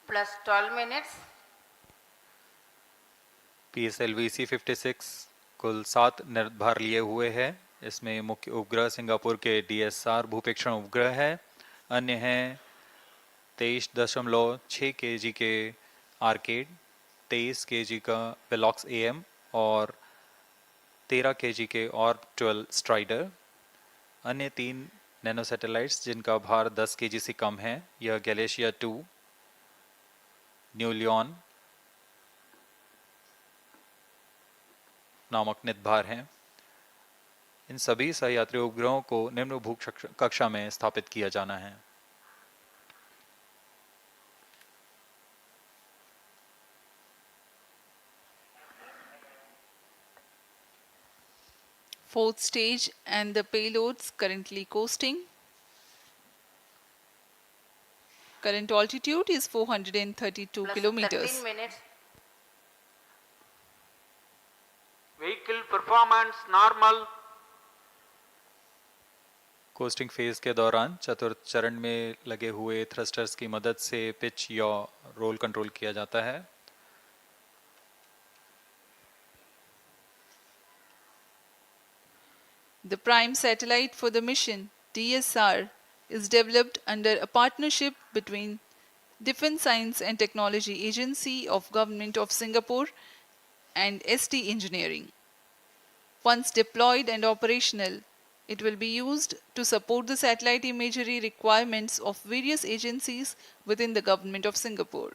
E: Plus 12 minutes.
B: PSLV-C56 कुल 7 निर्धार लिए हुए है। इसमें मुख्य उपग्रह सिंगापुर के DS-SAR भूपेक्षण उपग्रह है। अन्य हैं 23.6 kg के आर्केड, 23 kg का वेलॉक्स AM और 13 kg के और 12 स्ट्राइडर। अन्य 3 नैनो सैटेलाइट्स जिनका भार 10 kg से कम है, यह गैलेशिया 2, न्यू लियोन नामक नितभार हैं। इन सभी सहयात्री उपग्रहों को निम्न भू कक्षा में स्थापित किया जाना है।
C: Fourth stage and the payloads currently coasting. Current altitude is 432
E: plus
C: kilometers.
E: 13 minutes.
I: Vehicle performance normal.
B: Costing phase के दौरान चतुर्थ चरण में लगे हुए थ्रस्टर्स की मदद से पिच या रोल कंट्रोल किया जाता है.
C: The prime satellite for the mission, DS-SAR, is developed under a partnership between Defence Science and Technology Agency of Government of Singapore and ST Engineering. Once deployed and operational, it will be used to support the satellite imagery requirements of various agencies within the Government of Singapore.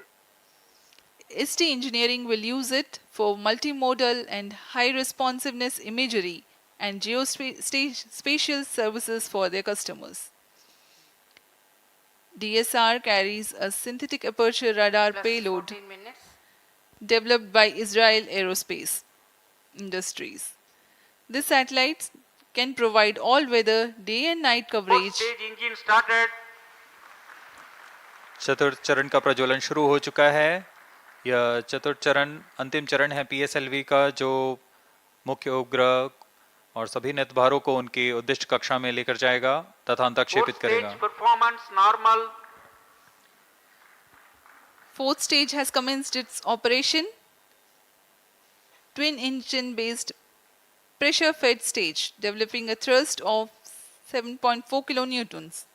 C: ST Engineering will use it for multi-modal and high responsiveness imagery and geospatial services for their customers. DSR carries a synthetic aperture radar
E: Plus
C: payload
E: 14 minutes.
C: developed by Israel Aerospace Industries. This satellite can provide all-weather day and night coverage.
I: Stage engine started.
B: चतुर्थ चरण का प्रज्वलन शुरू हो चुका है. यह चतुर्थ चरण अंतिम चरण है PSLV का, जो मुख्य उपग्रह और सभी नेतभारों को उनकी उद्दिष्ट कक्षा में लेकर जाएगा तथा अंतक्षेपित करेगा.
I: Performance normal.
C: Fourth stage has commenced its operation. Twin engine based pressure fed stage developing a thrust of 7.4 kilonewtons.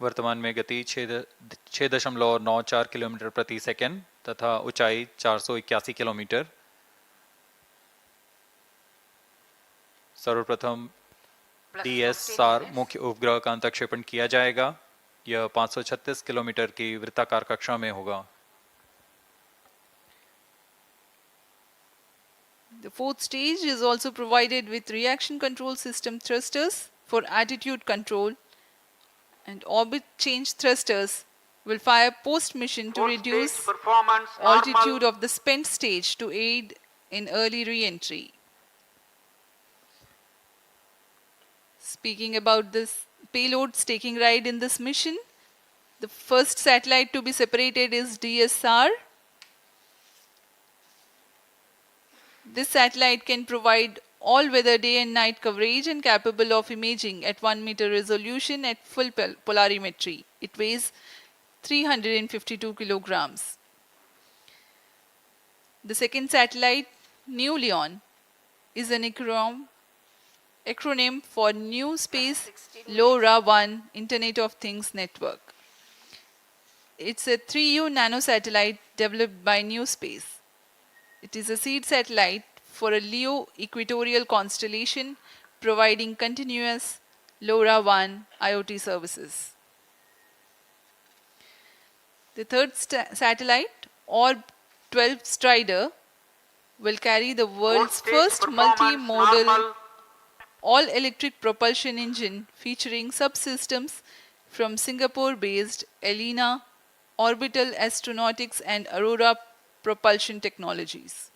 B: वर्तमान में गति 6.94 किलोमीटर प्रति सेकंड तथा ऊंचाई 481 किलोमीटर. सर्वप्रथम DS-SAR मुख्य उपग्रह का अंतक्षेपण किया जाएगा. यह 536 किलोमीटर की वृत्ताकार कक्षा में होगा.
C: The fourth stage is also provided with reaction control system thrusters for attitude control, and orbit change thrusters will fire post-mission to reduce altitude of the spent stage to aid in early re-entry. Speaking about this payloads taking ride in this mission, the first satellite to be separated is DS-SAR. This satellite can provide all-weather day and night coverage and capable of imaging at 1 meter resolution at full polarimetry. It weighs 352 kilograms. The second satellite, New Leon, is an acronym for New Space LoRaWAN Internet of Things Network. It's a 3U nanosatellite developed by New Space. It is a seed satellite for a Near-equatorial constellation providing continuous LoRaWAN IoT services. The third satellite, Orb-12 Strider, will carry the world's first multi-modal all-electric propulsion engine featuring subsystems from Singapore-based ELINA, Orbital Astronautics and Aurora Propulsion Technologies.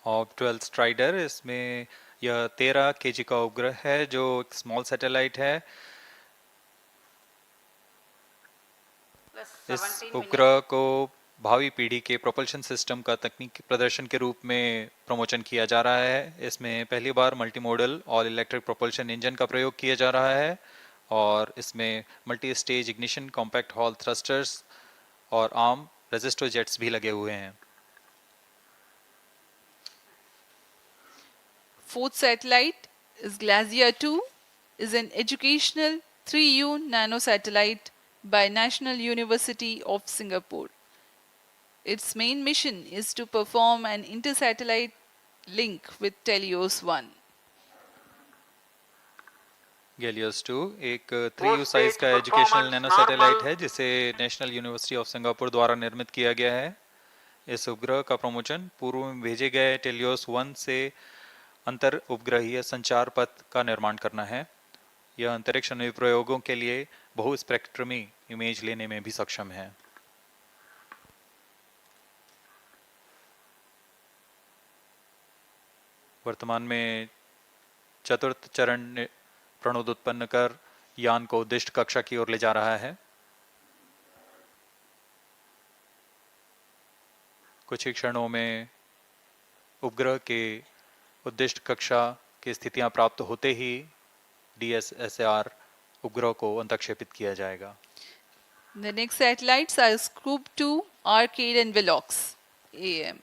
B: Orb-12 strider, इसमें यह 13 kg का उपग्रह है जो एक small satellite है. इस उपग्रह को भावी पीढ़ी के प्रोपल्शन सिस्टम का तकनीकी प्रदर्शन के रूप में प्रमोशन किया जा रहा है. इसमें पहली बार multi model all electric propulsion engine का प्रयोग किया जा रहा है और इसमें multi stage ignition, compact hall thrusters और आर्म रेजिस्टर जेट्स भी लगे हुए हैं.
C: Fourth satellite is Glacier 2, is an educational 3U nanosatellite by National University of Singapore. Its main mission is to perform an inter-satellite link with Telios 1.
B: Galios 2 एक 3U size का educational nano satellite है जिसे national university of Singapore द्वारा निर्मित किया गया है. इस उपग्रह का प्रमोचन पूर्व में भेजे गए टेलियोस 1 से अंतर उपग्रहीय संचार पथ का निर्माण करना है। यह अंतरिक्ष अनुप्रयोगों के लिए बहु स्पेक्ट्रमी इमेज लेने में भी सक्षम है। वर्तमान में चतुर्थ चरण प्रणोद उत्पन्न कर यान को उद्दिष्ट कक्षा की ओर ले जा रहा है। कुछ ही क्षणों में उपग्रह के उद्दिष्ट कक्षा की स्थितियां प्राप्त होते ही DSSAR उपग्रह को अंतक्षेपित किया जाएगा।
C: The next satellites are Scoop 2, Arcade and Velox AM.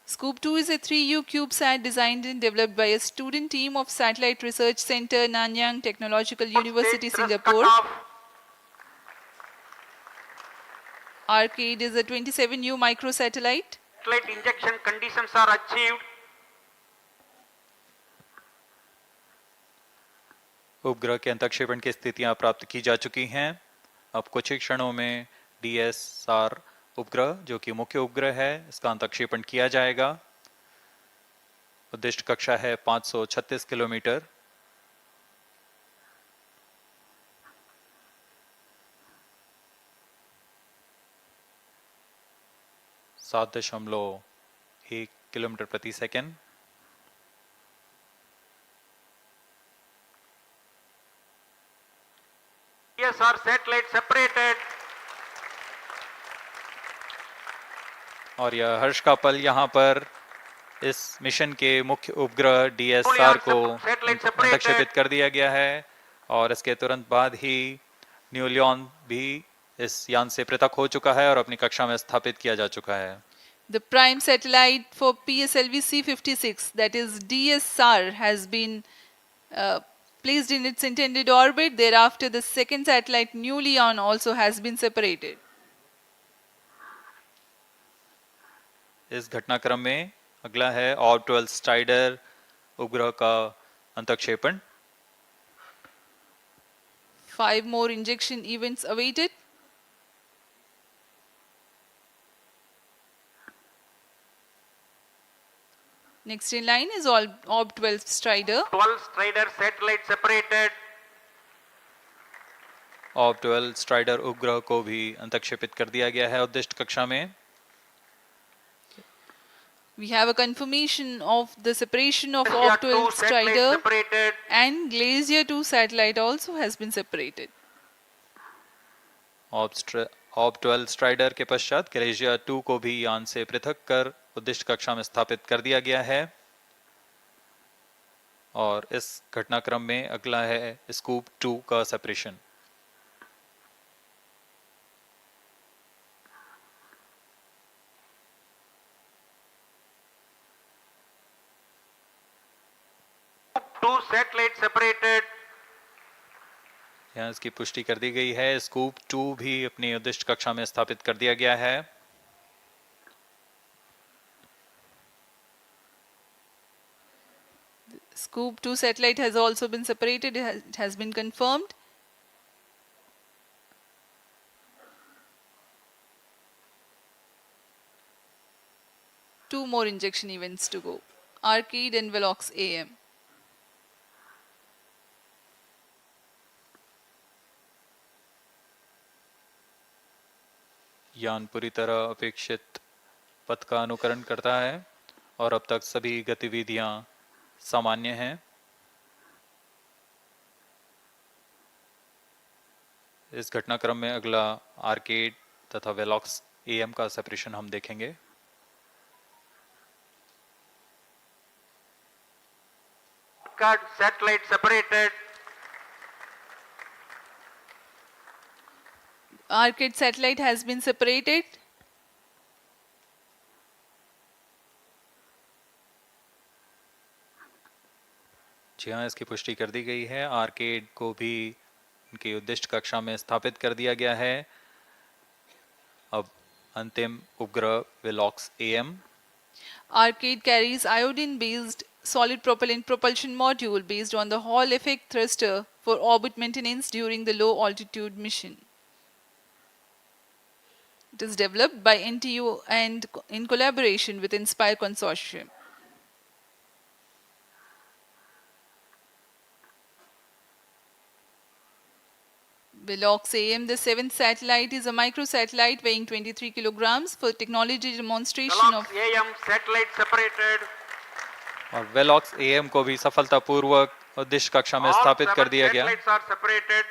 C: Scoop 2 is a 3U CubeSat designed and developed by a student team of Satellite Research Center, Nanyang Technological University, Singapore. Arcade is a 27U microsatellite.
I: Satellite injection conditions are achieved.
B: उपग्रह के अंतक्षेपण की स्थितियां प्राप्त की जा चुकी हैं। अब कुछ ही क्षणों में DS-SAR उपग्रह, जो कि मुख्य उपग्रह है, इसका अंतक्षेपण किया जाएगा। उद्दिष्ट कक्षा है 536 किलोमीटर। सात 7.1 किलोमीटर प्रति सेकंड।
I: DSR satellite separated.
B: और यह हर्ष का पल यहाँ पर इस मिशन के मुख्य उपग्रह DS-SAR को अंतक्षेपित कर दिया गया है और इसके तुरंत बाद ही न्यूलियन भी इस यान से पृथक हो चुका है और अपनी कक्षा में स्थापित किया जा चुका है।
C: The prime satellite for PSLV-C56, that is DS-SAR, has been placed in its intended orbit. Thereafter, the second satellite, Near-equatorial, also has been separated.
B: इस घटनाक्रम में अगला है ऑर्बिटल स्ट्राइडर उपग्रह का अंतक्षेपण।
C: 5 more injection events awaited. Next in line is Orb-12 Strider.
I: 12 Strider satellite separated.
B: Orb-12 Strider उपग्रह को भी अंतक्षेपित कर दिया गया है उद्दिष्ट कक्षा में।
C: We have a confirmation of the separation of Orb-12 Strider, and Glacier 2 satellite also has been separated.
B: Orb-12 Strider के पश्चात ग्लेशियर 2 को भी यान से पृथक कर उद्दिष्ट कक्षा में स्थापित कर दिया गया है और इस घटनाक्रम में अगला है स्कूप 2 का सेपरेशन।
I: Two satellites separated.
B: यहाँ इसकी पुष्टि कर दी गई है। स्कूप 2 भी अपनी उद्दिष्ट कक्षा में स्थापित कर दिया गया है।
C: Scoop 2 satellite has also been separated. It has been confirmed. Two more injection events to go. Arcade and Velox AM.
B: यान पूरी तरह अपेक्षित पथ का अनुकरण करता है और अब तक सभी गतिविधियां सामान्य हैं। इस घटनाक्रम में अगला आर्केड तथा वेलॉक्स एएम का सेपरेशन हम देखेंगे।
I: Satellite separated.
C: Arcade satellite has been separated.
B: जी हाँ, इसकी पुष्टि कर दी गई है। आर्केड को भी उनकी उद्दिष्ट कक्षा में स्थापित कर दिया गया है। अब अंतिम उपग्रह Velox am.
C: Arcade carries iodine-based solid propellant propulsion module based on the Hall effect thruster for orbit maintenance during the low altitude mission. It is developed by NTU and in collaboration with Inspire Consortium. Velox AM, the seventh satellite, is a microsatellite weighing 23 kilograms for technology demonstration of
I: AM satellite separated.
B: और Velox am को भी सफलतापूर्वक उद्देश्य कक्षा में स्थापित कर दिया गया।
I: Satellites are separated.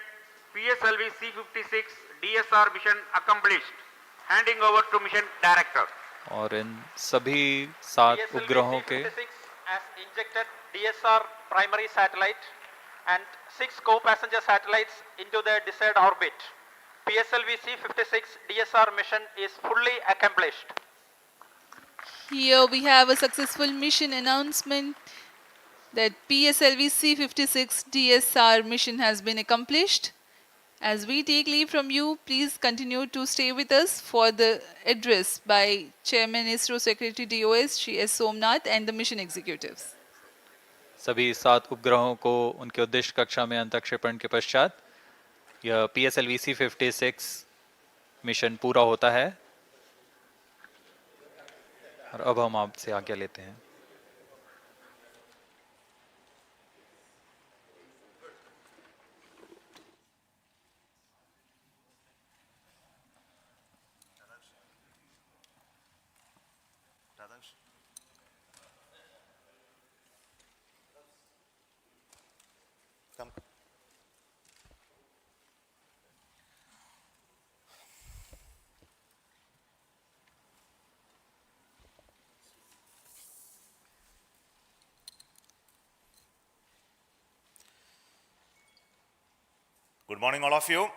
I: PSLV-C56 DSR mission accomplished. Handing over to mission director.
B: और इन सभी 7 उपग्रहों के
G: has injected DSR primary satellite and 6 co-passenger satellites into the desired orbit. PSLV-C56 DSR mission is fully accomplished.
C: Here we have a successful mission announcement that PSLV-C56 DS-SAR mission has been accomplished. As we take leave from you, please continue to stay with us for the address by Chairman ISRO Secretary DOS Shri S. Somnath and the mission executives.
B: सभी 7 उपग्रहों को उनके उद्देश्य कक्षा में अंतःक्षेपण के पश्चात यह PSLV-C56 मिशन पूरा होता है और अब हम आपसे आज्ञा लेते हैं।
M: Good morning, all of you.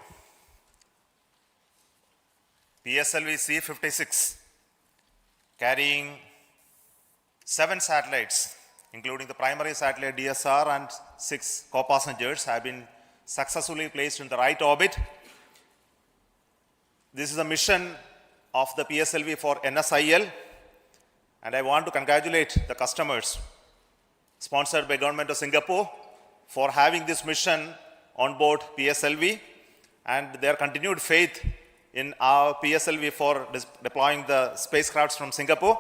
M: PSLV-C56, carrying 7 satellites, including the primary satellite DS-SAR and 6 co-passengers, have been successfully placed in the right orbit. This is a mission of the PSLV for NSIL, and I want to congratulate the customers, sponsored by Government of Singapore, for having this mission on board PSLV and their continued faith in our PSLV for deploying the spacecrafts from Singapore.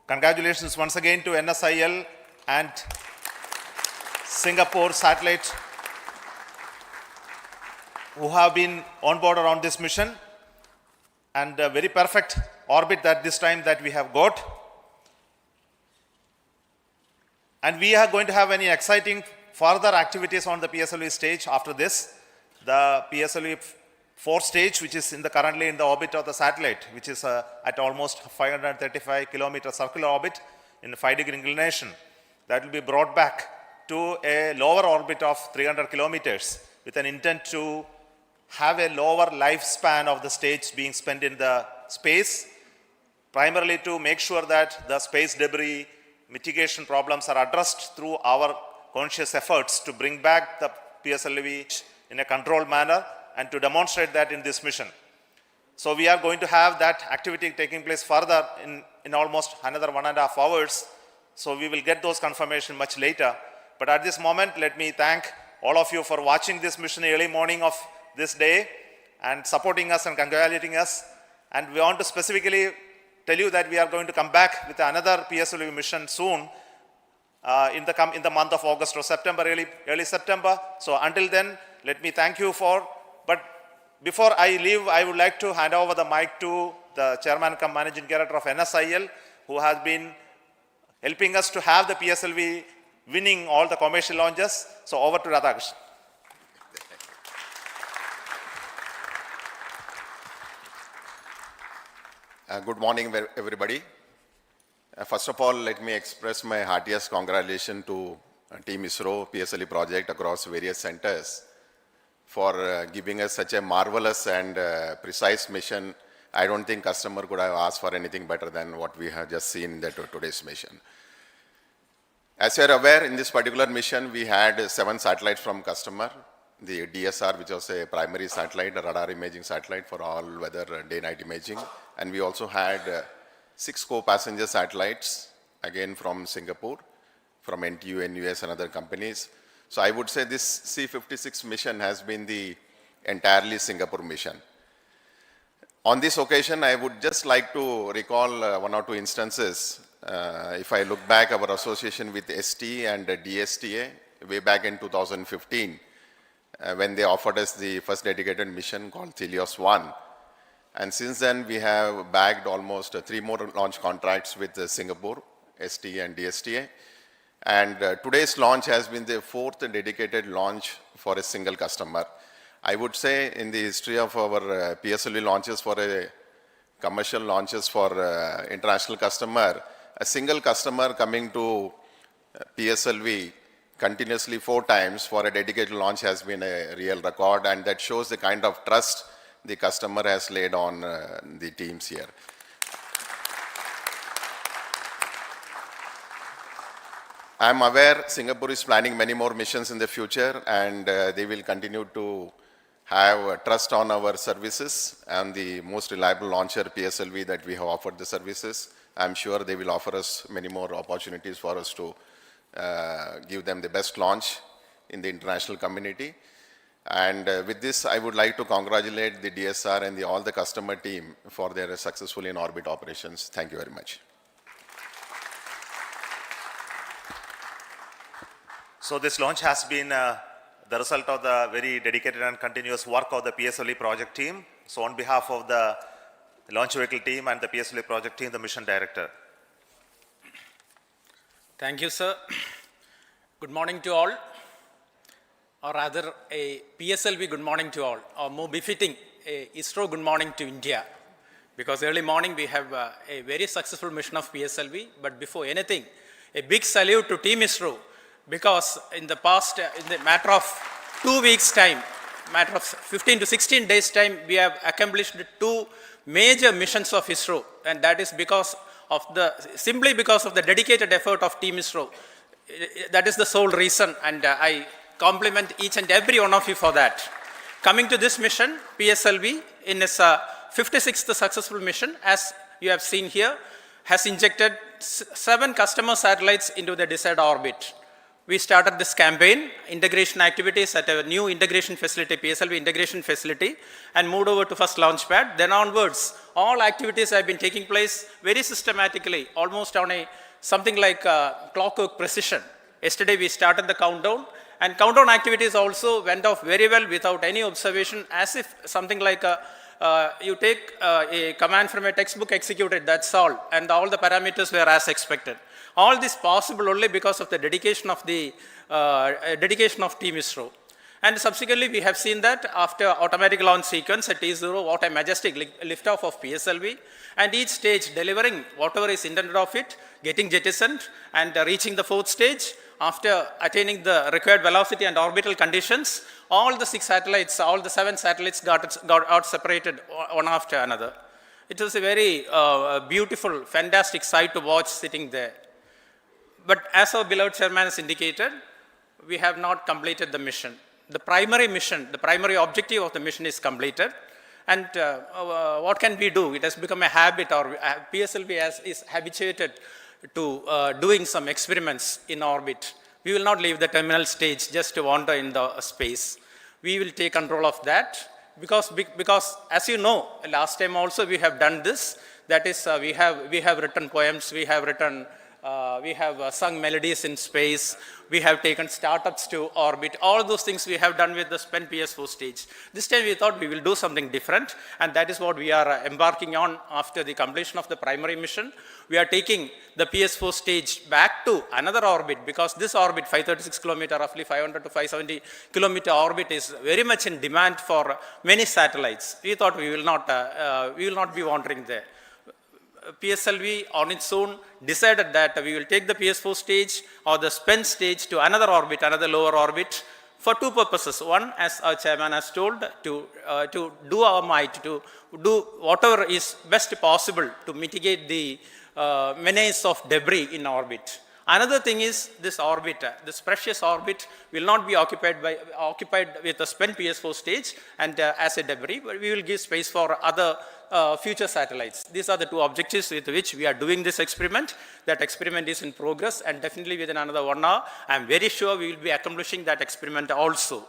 M: Congratulations once again to NSIL and Singapore satellite who have been on board around this mission, and a very perfect orbit that this time that we have got. And we are going to have any exciting further activities on the PSLV stage after this. The PSLV-4 stage, which is currently in the orbit of the satellite, which is at almost 535 kilometer circular orbit in 5-degree inclination, that will be brought back to a lower orbit of 300 kilometers with an intent to have a lower lifespan of the stage being spent in the space, primarily to make sure that the space debris mitigation problems are addressed through our conscious efforts to bring back the PSLV in a controlled manner and to demonstrate that in this mission. So we are going to have that activity taking place further in almost another 1.5 hours. So we will get those confirmation much later. But at this moment, let me thank all of you for watching this mission early morning of this day and supporting us and congratulating us. And we want to specifically tell you that we are going to come back with another PSLV mission soon in the month of August or September, early September. So until then, let me thank you for. But before I leave, I would like to hand over the mic to the chairman cum managing director of NSIL, who has been helping us to have the PSLV winning all the commercial launches. So over to Radhakrishnan.
N: Good morning, everybody. First of all, let me express my heartiest congratulations to Team ISRO PSLV project across various centers for giving us such a marvelous and precise mission. I don't think customer could have asked for anything better than what we have just seen in today's mission. As you are aware, in this particular mission, we had 7 satellites from customer. The DSR, which was a primary satellite, a radar imaging satellite for all weather day-night imaging. And we also had 6 co-passenger satellites, again from Singapore, from NTU, NUS and other companies. So I would say this C56 mission has been the entirely Singapore mission. On this occasion, I would just like to recall one or two instances. If I look back, our association with ST and DSTA way back in 2015, when they offered us the first dedicated mission called Helios 1. And since then, we have bagged almost 3 more launch contracts with Singapore, ST and DSTA. And today's launch has been the 4th dedicated launch for a single customer. I would say in the history of our PSLV launches for a commercial launches for international customer, a single customer coming to PSLV continuously 4 times for a dedicated launch has been a real record, and that shows the kind of trust the customer has laid on the teams here. I am aware Singapore is planning many more missions in the future, and they will continue to have trust on our services and the most reliable launcher PSLV that we have offered the services. I am sure they will offer us many more opportunities for us to give them the best launch in the international community. And with this, I would like to congratulate the DS-SAR and all the customer team for their successful in-orbit operations. Thank you very much.
M: So this launch has been the result of the very dedicated and continuous work of the PSLV project team. So on behalf of the launch vehicle team and the PSLV project team, the mission director.
O: Thank you, sir. Good morning to all, or rather a PSLV good morning to all, or more befitting a ISRO good morning to India. Because early morning we have a very successful mission of PSLV, but before anything, a big salute to Team ISRO, because in the past, in the matter of 2 weeks time, matter of 15 to 16 days time, we have accomplished 2 major missions of ISRO, and that is because of simply because of the dedicated effort of Team ISRO. That is the sole reason, and I compliment each and every one of you for that. Coming to this mission, PSLV in its 56th successful mission, as you have seen here, has injected 7 customer satellites into the desired orbit. We started this campaign, integration activities at a new integration facility, PSLV integration facility, and moved over to first launch pad. Then onwards, all activities have been taking place very systematically, almost on something like clockwork precision. Yesterday we started the countdown, and countdown activities also went off very well without any observation, as if something like you take a command from a textbook, execute it, that's all, and all the parameters were as expected. All this possible only because of the dedication of Team ISRO. And subsequently, we have seen that after automatic launch sequence at T0, what a majestic liftoff of PSLV, and each stage delivering whatever is intended of it, getting jettisoned and reaching the 4th stage. After attaining the required velocity and orbital conditions, all the 6 satellites, all the 7 satellites got out separated one after another. It was a very beautiful, fantastic sight to watch sitting there. But as our beloved chairman has indicated, we have not completed the mission. The primary mission, the primary objective of the mission is completed. And what can we do? It has become a habit, or PSLV is habituated to doing some experiments in orbit. We will not leave the terminal stage just to wander in the space. We will take control of that because as you know, last time also we have done this. That is, we have written poems, we have sung melodies in space, we have taken startups to orbit. All those things we have done with the spent PS4 stage. This time we thought we will do something different, and that is what we are embarking on after the completion of the primary mission. We are taking the PS4 stage back to another orbit, because this orbit, 536 kilometer, roughly 500 to 570 kilometer orbit, is very much in demand for many satellites. We thought we will not be wandering there. PSLV on its own decided that we will take the PS4 stage or the spent stage to another orbit, another lower orbit, for 2 purposes. One, as our chairman has told, to do our might, to do whatever is best possible to mitigate the menace of debris in orbit. Another thing is this orbit, this precious orbit will not be occupied with the spent PS4 stage and as a debris, but we will give space for other future satellites. These are the 2 objectives with which we are doing this experiment. That experiment is in progress, and definitely within another 1 hour, I am very sure we will be accomplishing that experiment also.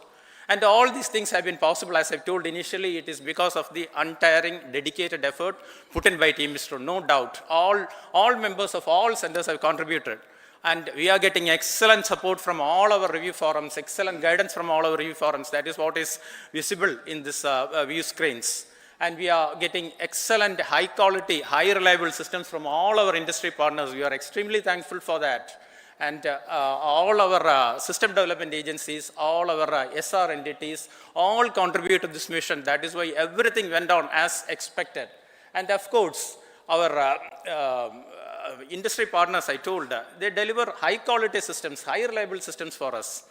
O: And all these things have been possible, as I've told initially, it is because of the untiring, dedicated effort put in by Team ISRO, no doubt. All members of all centers have contributed. And we are getting excellent support from all our review forums, excellent guidance from all our review forums. That is what is visible in this view screens. And we are getting excellent, high quality, high reliable systems from all our industry partners. We are extremely thankful for that. And all our system development agencies, all our SR entities, all contribute to this mission. That is why everything went on as expected. And of course, our industry partners, I told, they deliver high quality systems, high reliable systems for us.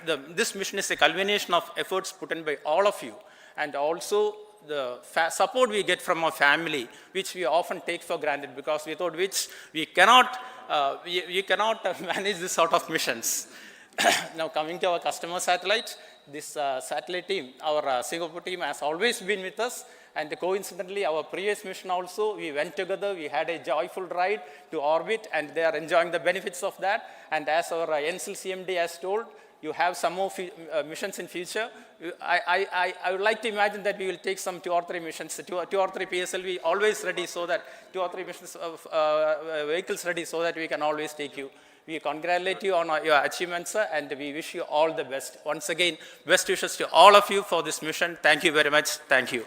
O: This mission is a culmination of efforts put in by all of you, and also the support we get from our family, which we often take for granted, because without which we cannot manage this sort of missions. Now coming to our customer satellite, this satellite team, our Singapore team has always been with us. And coincidentally, our previous mission also, we went together, we had a joyful ride to orbit, and they are enjoying the benefits of that. And as our NCL CMD has told, you have some more missions in future. I would like to imagine that we will take some 2 or 3 missions, two or three PSLV always ready, so that 2 or 3 missions of vehicles ready, so that we can always take you. We congratulate you on your achievements, sir, and we wish you all the best. Once again, best wishes to all of you for this mission. Thank you very much. Thank you.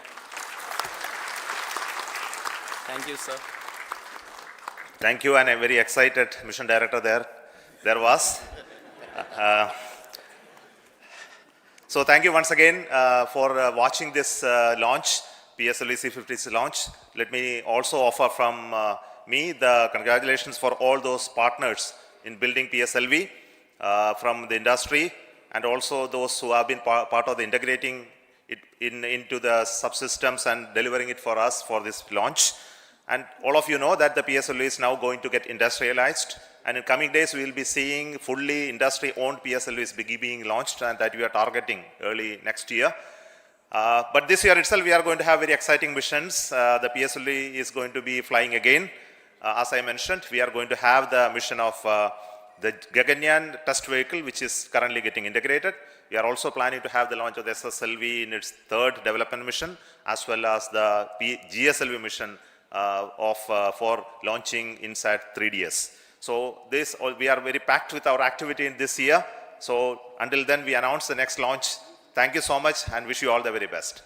O: Thank you, sir.
M: Thank you, and a very excited mission director there was. So thank you once again for watching this launch, PSLV-C56 launch. Let me also offer from me the congratulations for all those partners in building PSLV from the industry, and also those who have been part of the integrating it into the subsystems and delivering it for us for this launch. And all of you know that the PSLV is now going to get industrialized, and in coming days we will be seeing fully industry-owned PSLVs being launched, and that we are targeting early next year. But this year itself we are going to have very exciting missions. The PSLV is going to be flying again. As I mentioned, we are going to have the mission of the Gaganyaan test vehicle, which is currently getting integrated. We are also planning to have the launch of the SSLV in its 3rd development mission, as well as the GSLV mission for launching inside 3DS. So we are very packed with our activity in this year. So until then, we announce the next launch. Thank you so much, and wish you all the very best.